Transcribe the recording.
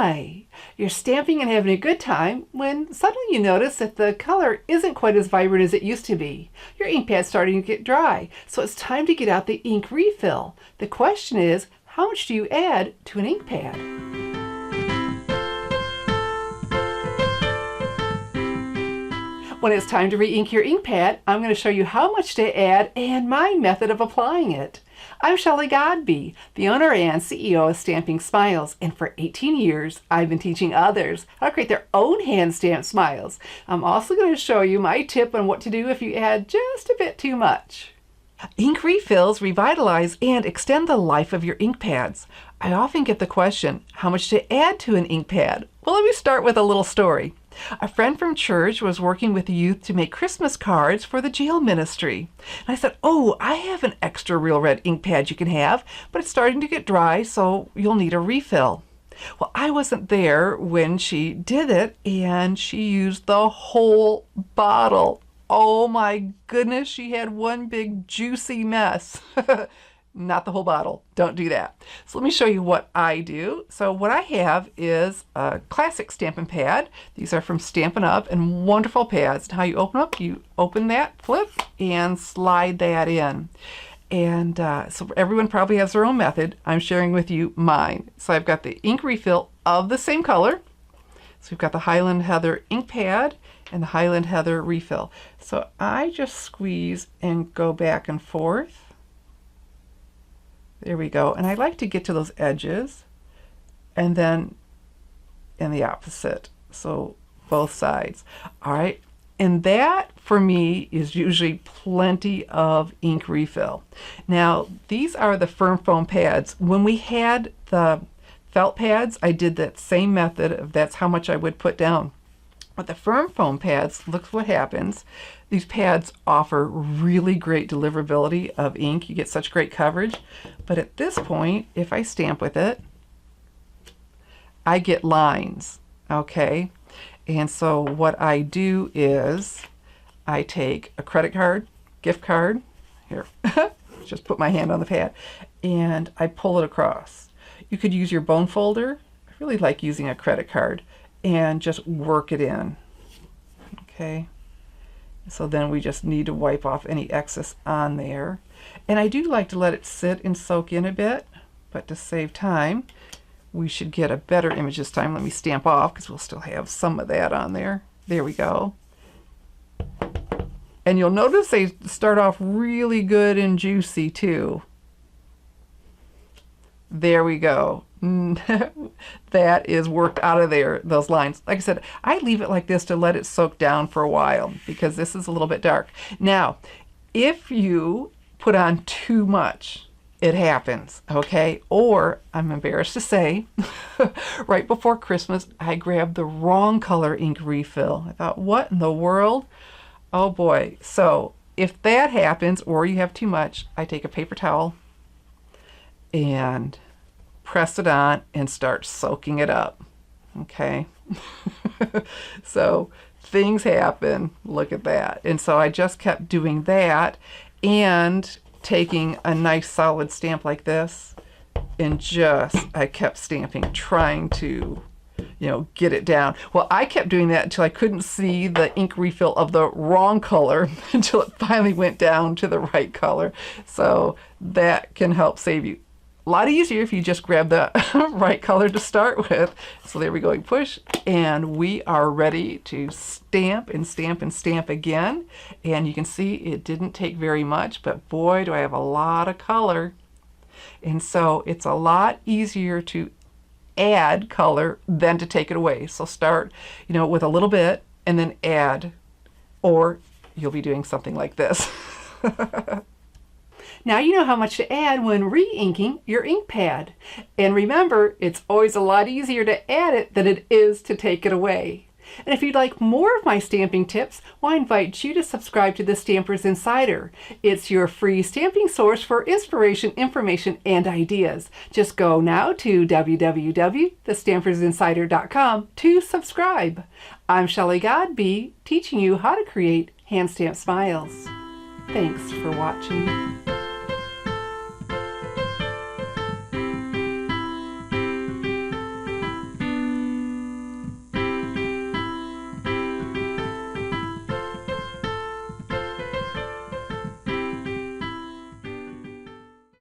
Hi! You're stamping and having a good time when suddenly you notice that the color isn't quite as vibrant as it used to be. Your ink pad's starting to get dry, so it's time to get out the ink refill. The question is, how much do you add to an ink pad? When it's time to re-ink your ink pad, I'm going to show you how much to add and my method of applying it. I'm Shelley Godbee, the owner and CEO of Stamping Smiles, and for 18 years I've been teaching others how to create their own hand-stamped smiles. I'm also going to show you my tip on what to do if you add just a bit too much. Ink refills revitalize and extend the life of your ink pads. I often get the question, how much to add to an ink pad? Well, let me start with a little story. A friend from church was working with youth to make Christmas cards for the jail ministry. And I said, oh, I have an extra real red ink pad you can have, but it's starting to get dry, so you'll need a refill. Well, I wasn't there when she did it, and she used the whole bottle. Oh my goodness, she had one big juicy mess. Not the whole bottle. Don't do that. So let me show you what I do. So what I have is a classic Stampin' Pad. These are from Stampin' Up! And wonderful pads. How you open that, flip, and slide that in. And so everyone probably has their own method. I'm sharing with you mine. So I've got the ink refill of the same color. So we've got the Highland Heather ink pad and the Highland Heather refill. So I just squeeze and go back and forth. There we go. And I like to get to those edges and then in the opposite. So both sides. All right. And that for me is usually plenty of ink refill. Now, these are the firm foam pads. When we had the felt pads, I did that same method of that's how much I would put down. With the firm foam pads, look what happens. These pads offer really great deliverability of ink. You get such great coverage. But at this point, if I stamp with it, I get lines, okay? And so what I do is I take a credit card, gift card, here, just put my hand on the pad, and I pull it across. You could use your bone folder. I really like using a credit card. And just work it in, okay? So then we just need to wipe off any excess on there. And I do like to let it sit and soak in a bit, but to save time, we should get a better image this time. Let me stamp off because we'll still have some of that on there. There we go. And you'll notice they start off really good and juicy too. There we go. That is worked out of there, those lines. Like I said, I leave it like this to let it soak down for a while because this is a little bit dark. Now, if you put on too much, it happens, okay? Or, I'm embarrassed to say, right before Christmas, I grabbed the wrong color ink refill. I thought, what in the world? Oh boy. So, if that happens or you have too much, I take a paper towel and press it on and start soaking it up, okay? So things happen, look at that. And so I just kept doing that and taking a nice solid stamp like this and I kept stamping, trying to, you know, get it down. Well, I kept doing that until I couldn't see the ink refill of the wrong color until it finally went down to the right color. So that can help save you. A lot easier if you just grab the right color to start with. So there we go, we push, and we are ready to stamp and stamp and stamp again. And you can see it didn't take very much, but boy, do I have a lot of color. And so it's a lot easier to add color than to take it away. So start, you know, with a little bit and then add, or you'll be doing something like this. Now you know how much to add when re-inking your ink pad. And remember, it's always a lot easier to add it than it is to take it away. And if you'd like more of my stamping tips, well, I invite you to subscribe to the Stampers Insider. It's your free stamping source for inspiration, information, and ideas. Just go now to www.thestampersinsider.com to subscribe. I'm Shelley Godbee, teaching you how to create hand-stamped smiles. Thanks for watching.